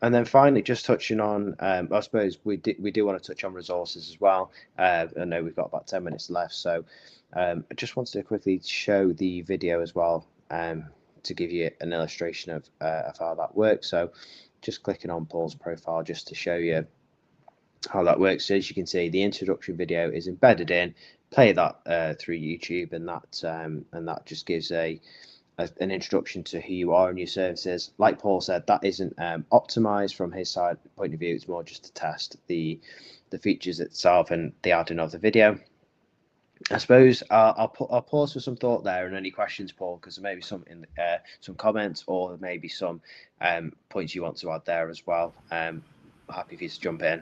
then finally, just touching on, I suppose we do want to touch on resources as well. I know we've got about 10 minutes left, so I just wanted to quickly show the video as well, to give you an illustration of how that works. So just clicking on Paul's profile just to show you how that works. So as you can see, the introduction video is embedded in. Play that through YouTube, and that just gives an introduction to who you are and your services. Like Paul said, that isn't optimized from his side point of view. It's more just to test the features itself and the adding of the video. I suppose I'll pause for some thought there, and any questions, Paul, because there may be some comments, or maybe some points you want to add there as well. Happy for you to jump in.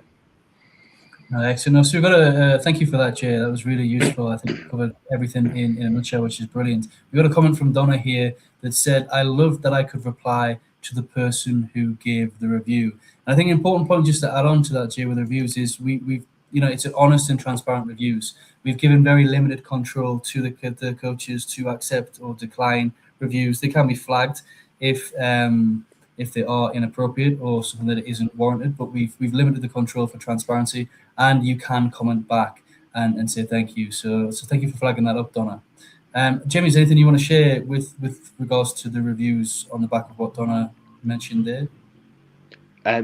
Excellent. So we've got a thank you for that, Jay. That was really useful. I think we covered everything in a nutshell, which is brilliant. We got a comment from Donna here that said, "I love that I could reply to the person who gave the review." And I think an important point just to add on to that, Jay, with reviews is we've it's honest and transparent reviews. We've given very limited control to the coaches to accept or decline reviews. They can be flagged if they are inappropriate or something that isn't warranted, but we've limited the control for transparency, and you can comment back and say thank you. So thank you for flagging that up, Donna. Jamie, is there anything you want to share with regards to the reviews on the back of what Donna mentioned there?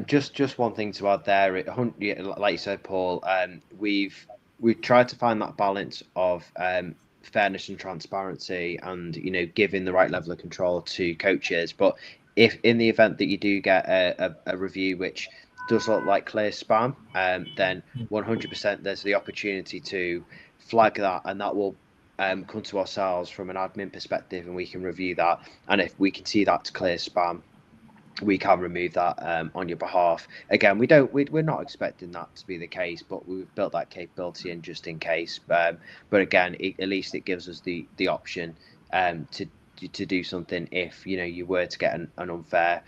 Just one thing to add there. Like you said, Paul, we've tried to find that balance of fairness and transparency, and giving the right level of control to coaches. But if in the event that you do get a review which does look like clear spam, then 100% there's the opportunity to flag that, and that will come to ourselves from an admin perspective, and we can review that. And if we can see that's clear spam, we can remove that on your behalf. Again, we're not expecting that to be the case, but we've built that capability in just in case. But again, at least it gives us the option to do something if you were to get an unfair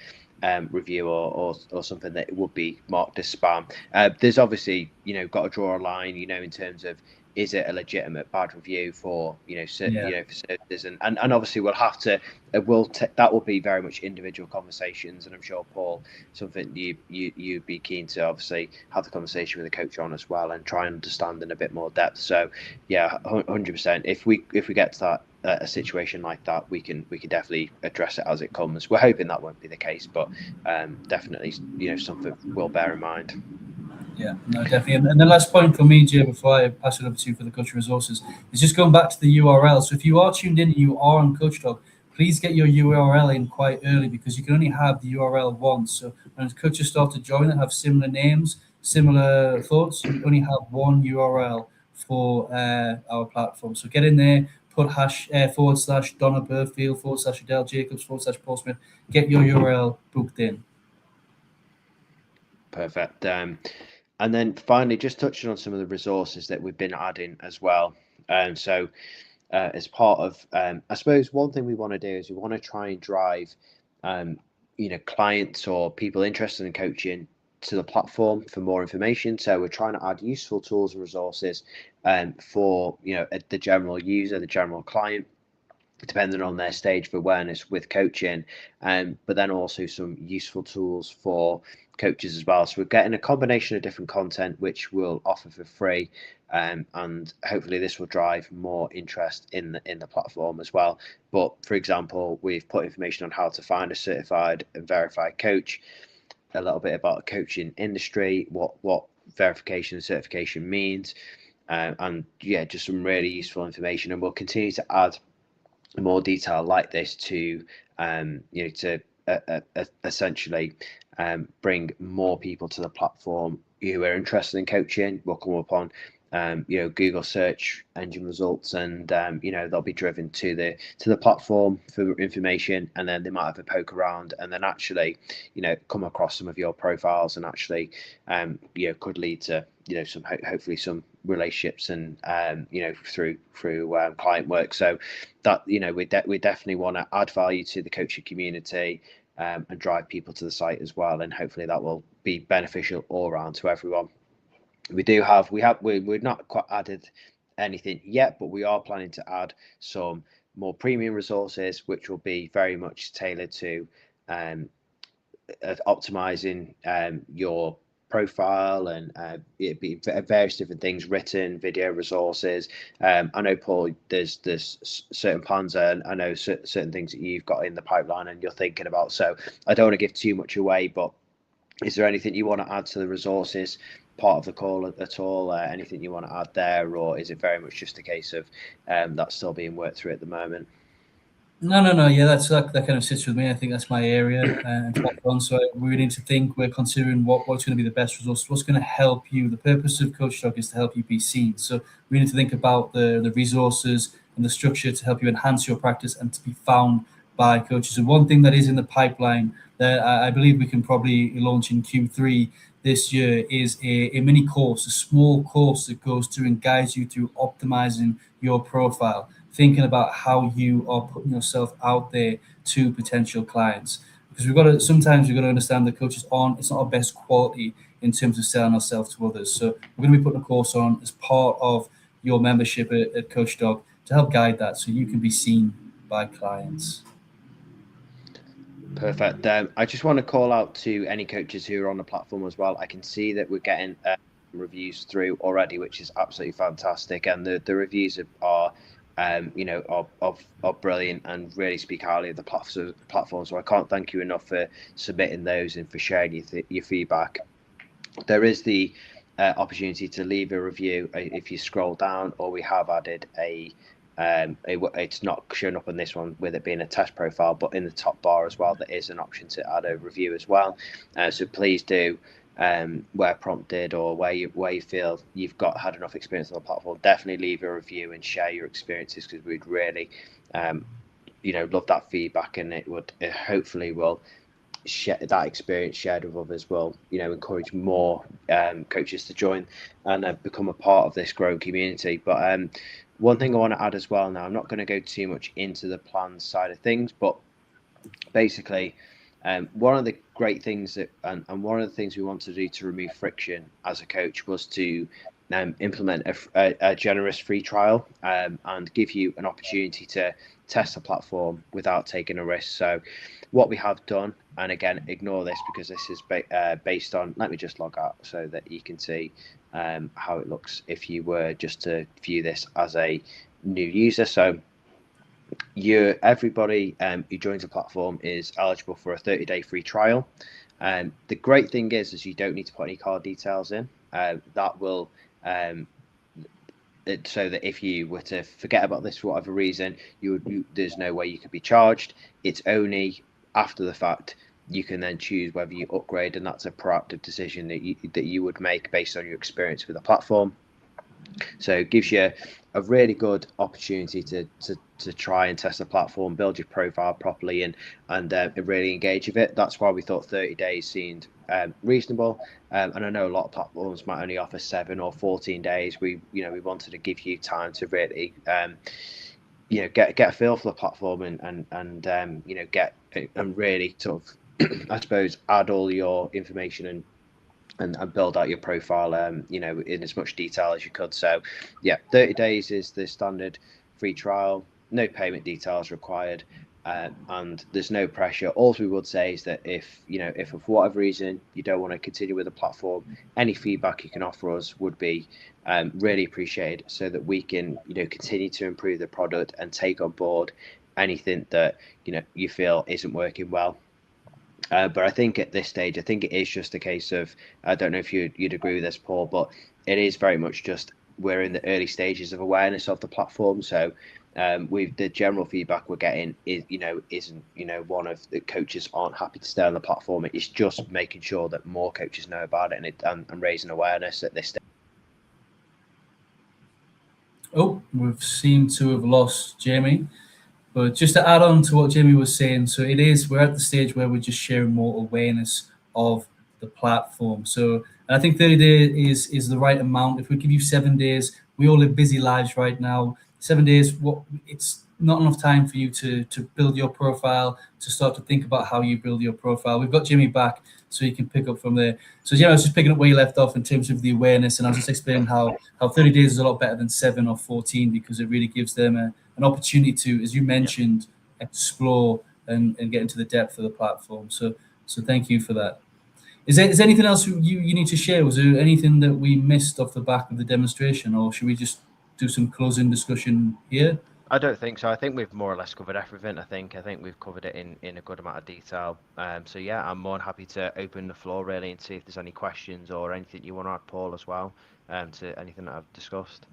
review or something that would be marked as spam. There's obviously got to draw a line in terms of, is it a legitimate bad review for for services, and obviously we'll have to that will be very much individual conversations, and I'm sure, Paul, something you'd be keen to obviously have the conversation with the coach on as well, and try and understand in a bit more depth. So 100%, if we get to that a situation like that, we can definitely address it as it comes. We're hoping that won't be the case, but definitely something we'll bear in mind. Yeah, no, definitely. And the last point for me, Jay, before I pass it over to you for the coaching resources, is just going back to the URL. So if you are tuned in and you are on CoachDog, please get your URL in quite early, because you can only have the URL once. So when coaches start to join that have similar names, similar thoughts, you only have one URL for our platform. So get in there, put / Donna Burfield / Adele Jacobs / Paul Smith. Get your URL booked in. Perfect. And then finally, just touching on some of the resources that we've been adding as well. So as part of, I suppose one thing we want to do is we want to try and drive, clients or people interested in coaching to the platform for more information. So we're trying to add useful tools and resources for the general user, the general client, depending on their stage of awareness with coaching, but then also some useful tools for coaches as well. So we're getting a combination of different content which we'll offer for free, and hopefully this will drive more interest in the platform as well. But for example, we've put information on how to find a certified and verified coach, a little bit about the coaching industry, what verification and certification means, and just some really useful information. And we'll continue to add more detail like this to essentially bring more people to the platform who are interested in coaching. Will come up on Google search engine results, and they'll be driven to the platform for information, and then they might have a poke around, and then actually come across some of your profiles, and actually could lead to hopefully some relationships, and through client work. So that we definitely want to add value to the coaching community, and drive people to the site as well, and hopefully that will be beneficial all around to everyone. We've not quite added anything yet, but we are planning to add some more premium resources, which will be very much tailored to optimizing your profile, and it'd be various different things, written, video resources. I know, Paul, there's certain plans, and I know certain things that you've got in the pipeline and you're thinking about. So I don't want to give too much away, but is there anything you want to add to the resources part of the call at all? Anything you want to add there, or is it very much just a case of that's still being worked through at the moment? No. Yeah, that kind of sits with me. I think that's my area. So we need to think. We're considering what's going to be the best resource. What's going to help you? The purpose of CoachDog is to help you be seen. So we need to think about the resources and the structure to help you enhance your practice and to be found by coaches. And one thing that is in the pipeline that I believe we can probably launch in Q3 this year is a mini course, a small course that goes through and guides you through optimizing your profile, thinking about how you are putting yourself out there to potential clients. Because sometimes we've got to understand the coaches it's not our best quality. in terms of selling ourselves to others. So we're going to be putting a course on as part of your membership at CoachDog to help guide that so you can be seen by clients. Perfect. I just want to call out to any coaches who are on the platform as well. I can see that we're getting reviews through already, which is absolutely fantastic, and the reviews are brilliant and really speak highly of the platform. So I can't thank you enough for submitting those and for sharing your feedback. There is the opportunity to leave a review if you scroll down, or we have added it's not showing up on this one with it being a test profile, but in the top bar as well, there is an option to add a review as well. So please do, where prompted or where you feel you've had enough experience on the platform, definitely leave a review and share your experiences, because we'd really love that feedback, and it hopefully will share that experience shared with others will encourage more coaches to join and become a part of this growing community. But one thing I want to add as well, now I'm not going to go too much into the plans side of things, but basically one of the great things and one of the things we want to do to remove friction as a coach was to implement a generous free trial and give you an opportunity to test the platform without taking a risk. So what we have done, and again, ignore this because this is based on, let me just log out so that you can see how it looks if you were just to view this as a new user. So everybody who joins the platform is eligible for a 30-day free trial. The great thing is you don't need to put any card details in. That will so that if you were to forget about this for whatever reason, there's no way you could be charged. It's only after the fact you can then choose whether you upgrade, and that's a proactive decision that you would make based on your experience with the platform. So it gives you a really good opportunity to try and test the platform, build your profile properly, and really engage with it. That's why we thought 30 days seemed reasonable. And I know a lot of platforms might only offer 7 or 14 days. We wanted to give you time to really get a feel for the platform and get and really sort of I suppose add all your information and build out your profile in as much detail as you could. So 30 days is the standard free trial, no payment details required, and there's no pressure. All we would say is that if for whatever reason you don't want to continue with the platform, any feedback you can offer us would be really appreciated, so that we can continue to improve the product and take on board anything that you feel isn't working well. But I think at this stage, I think it is just a case of, I don't know if you'd agree with this, Paul, but it is very much just we're in the early stages of awareness of the platform. So the general feedback we're getting isn't one of the coaches aren't happy to stay on the platform. It's just making sure that more coaches know about it and raising awareness at this stage. Oh, we've seemed to have lost Jamie. But just to add on to what Jamie was saying, so we're at the stage where we're just sharing more awareness of the platform. So, and I think 30 days is the right amount. If we give you 7 days, we all live busy lives right now. 7 days, it's not enough time for you to build your profile, to start to think about how you build your profile. We've got Jamie back, so you can pick up from there. So yeah, I was just picking up where you left off in terms of the awareness, and I was just explaining how 30 days is a lot better than 7 or 14, because it really gives them an opportunity to, as you mentioned, explore and get into the depth of the platform. So thank you for that. Is there anything else you need to share? Was there anything that we missed off the back of the demonstration, or should we just do some closing discussion here? I don't think so. I think we've more or less covered everything. I think we've covered it in a good amount of detail. So yeah, I'm more than happy to open the floor really and see if there's any questions or anything you want to add, Paul, as well, to anything that I've discussed.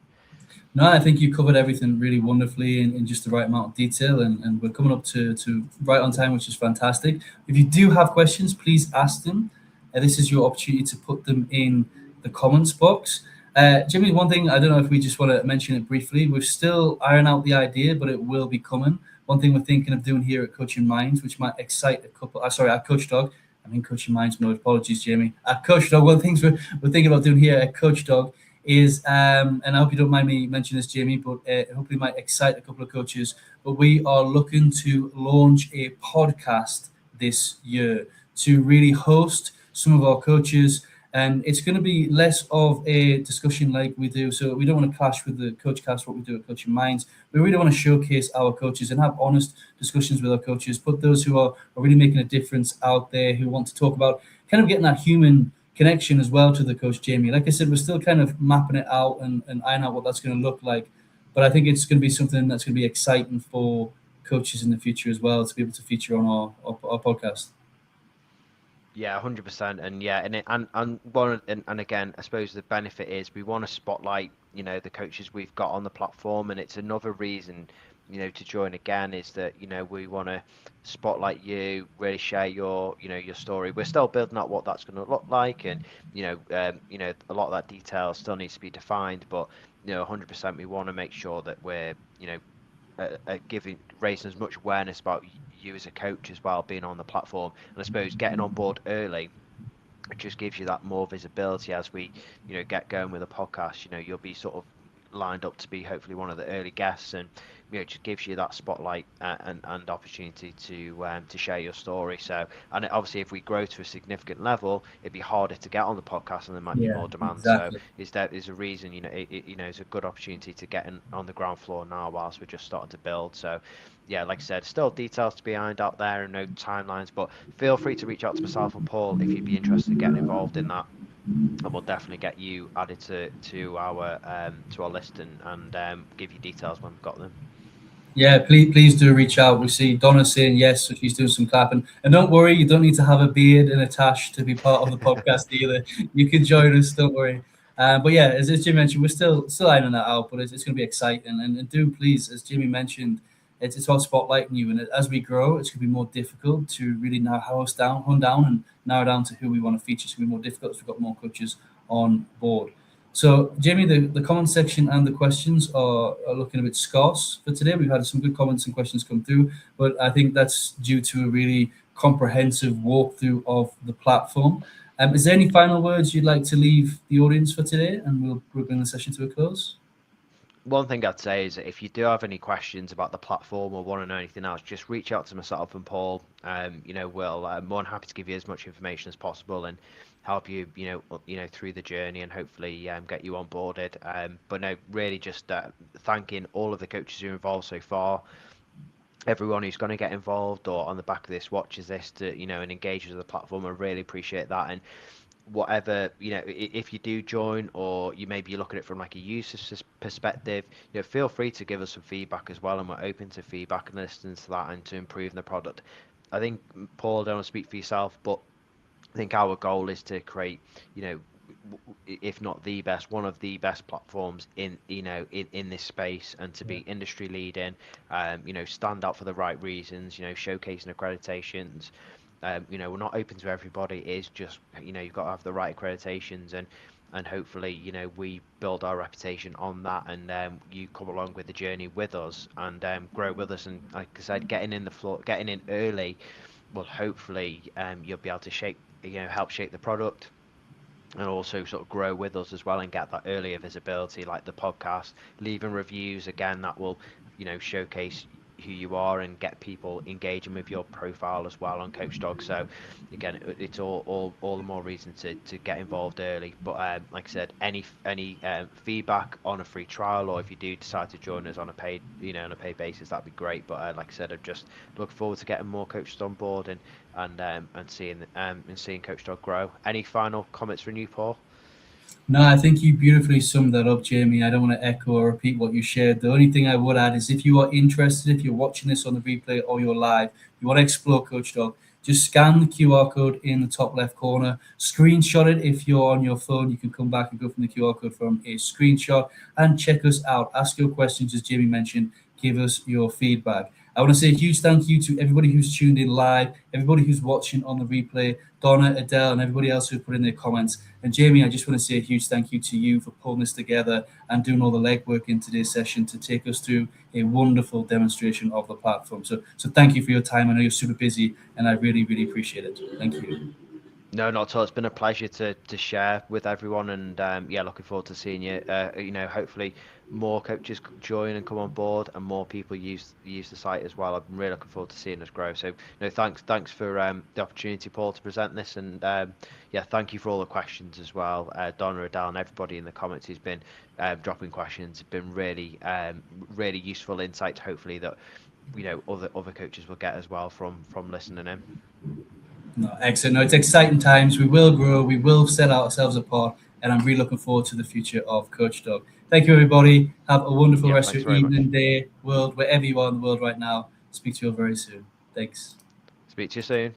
No, I think you covered everything really wonderfully in just the right amount of detail, and we're coming up to right on time, which is fantastic. If you do have questions, please ask them. This is your opportunity to put them in the comments box. Jimmy, one thing, I don't know if we just want to mention it briefly. We're still ironing out the idea, but it will be coming. One thing we're thinking of doing here at Coaching Minds, which might excite at CoachDog. I mean Coaching Minds, no apologies, Jamie. At CoachDog, one of the things we're thinking about doing here at CoachDog is, and I hope you don't mind me mentioning this, Jamie, but hopefully it might excite a couple of coaches, but we are looking to launch a podcast this year to really host some of our coaches And it's going to be less of a discussion like we do. So we don't want to clash with the Coach Cast, what we do at Coaching Minds. We really want to showcase our coaches and have honest discussions with our coaches, put those who are really making a difference out there, who want to talk about kind of getting that human connection as well to the coach, Jamie. Like I said, we're still kind of mapping it out and iron out what that's going to look like. But I think it's going to be something that's going to be exciting for coaches in the future as well to be able to feature on our podcast. Yeah, 100%. And yeah, and again, I suppose the benefit is we want to spotlight, the coaches we've got on the platform, and it's another reason, to join again is that, we want to spotlight you, really share your story. We're still building out what that's going to look like, and a lot of that detail still needs to be defined, but 100% we want to make sure that we're, raising as much awareness about you as a coach as well, being on the platform. And I suppose getting on board early, it just gives you that more visibility as we, get going with the podcast. You'll be sort of lined up to be hopefully one of the early guests, and it just gives you that spotlight and opportunity to share your story. So, and obviously if we grow to a significant level, it'd be harder to get on the podcast, and there might be more demand. Exactly. So is a reason, it's a good opportunity to get on the ground floor now whilst we're just starting to build. So yeah, like I said, still details to be ironed out there and no timelines, but feel free to reach out to myself and Paul if you'd be interested in getting involved in that, and we'll definitely get you added to our list and give you details when we've got them. Yeah, please do reach out. We see Donna saying yes, so she's doing some clapping. And don't worry, you don't need to have a beard and a tash to be part of the podcast either. You can join us, don't worry. But yeah, as Jimmy mentioned, we're still ironing that out, but it's going to be exciting. And do please, as Jimmy mentioned, it's about spotlighting you. And as we grow, it's going to be more difficult to really now hone down and narrow down to who we want to feature. It's going to be more difficult as we've got more coaches on board. So, Jamie, the comment section and the questions are looking a bit scarce for today. We've had some good comments and questions come through, but I think that's due to a really comprehensive walkthrough of the platform. Is there any final words you'd like to leave the audience for today? And we'll bring the session to a close. One thing I'd say is that if you do have any questions about the platform or want to know anything else, just reach out to myself and Paul. We'll more than happy to give you as much information as possible and help you, through the journey, and hopefully get you onboarded. But no, really just thanking all of the coaches who are involved so far, everyone who's going to get involved or on the back of this watches this to, and engages with the platform. I really appreciate that. And whatever, if you do join, or you maybe look at it from like a user's perspective, feel free to give us some feedback as well, and we're open to feedback and listening to that and to improve the product. I think, Paul, I don't want to speak for yourself, but I think our goal is to create, if not the best, one of the best platforms in this space, and to be industry leading, stand out for the right reasons, showcasing accreditations. We're not open to everybody. It is just, you've got to have the right accreditations, and hopefully, we build our reputation on that, and you come along with the journey with us and grow with us. And like I said, getting in early will hopefully you'll be able to help shape the product, and also sort of grow with us as well and get that earlier visibility, like the podcast, leaving reviews again, that will showcase who you are and get people engaging with your profile as well on CoachDog. So again, it's all the more reason to get involved early. But like I said, any feedback on a free trial, or if you do decide to join us on a paid basis, that'd be great. But like I said, I just look forward to getting more coaches on board and seeing CoachDog grow. Any final comments from you, Paul? No, I think you beautifully summed that up, Jamie. I don't want to echo or repeat what you shared. The only thing I would add is, if you are interested, if you're watching this on the replay or you're live, you want to explore CoachDog, just scan the QR code in the top left corner, screenshot it. If you're on your phone, you can come back and go from the QR code from a screenshot and check us out. Ask your questions, as Jamie mentioned, give us your feedback. I want to say a huge thank you to everybody who's tuned in live, everybody who's watching on the replay, Donna, Adele, and everybody else who put in their comments. And Jamie, I just want to say a huge thank you to you for pulling this together and doing all the legwork in today's session to take us through a wonderful demonstration of the platform. So thank you for your time. I know you're super busy, and I really, really appreciate it. Thank you. No, not at all. It's been a pleasure to share with everyone, and looking forward to seeing you. Hopefully more coaches join and come on board, and more people use the site as well. I'm really looking forward to seeing us grow. So, thanks for the opportunity, Paul, to present this, and thank you for all the questions as well, Donna, Adele, and everybody in the comments who's been dropping questions. It's been really really useful insights. Hopefully that other coaches will get as well from listening in. No, excellent. No, it's exciting times. We will grow. We will set ourselves apart. And I'm really looking forward to the future of CoachDog. Thank you, everybody. Have a wonderful rest of your evening, day, world, wherever you are in the world right now. Speak to you all very soon. Thanks. Speak to you soon.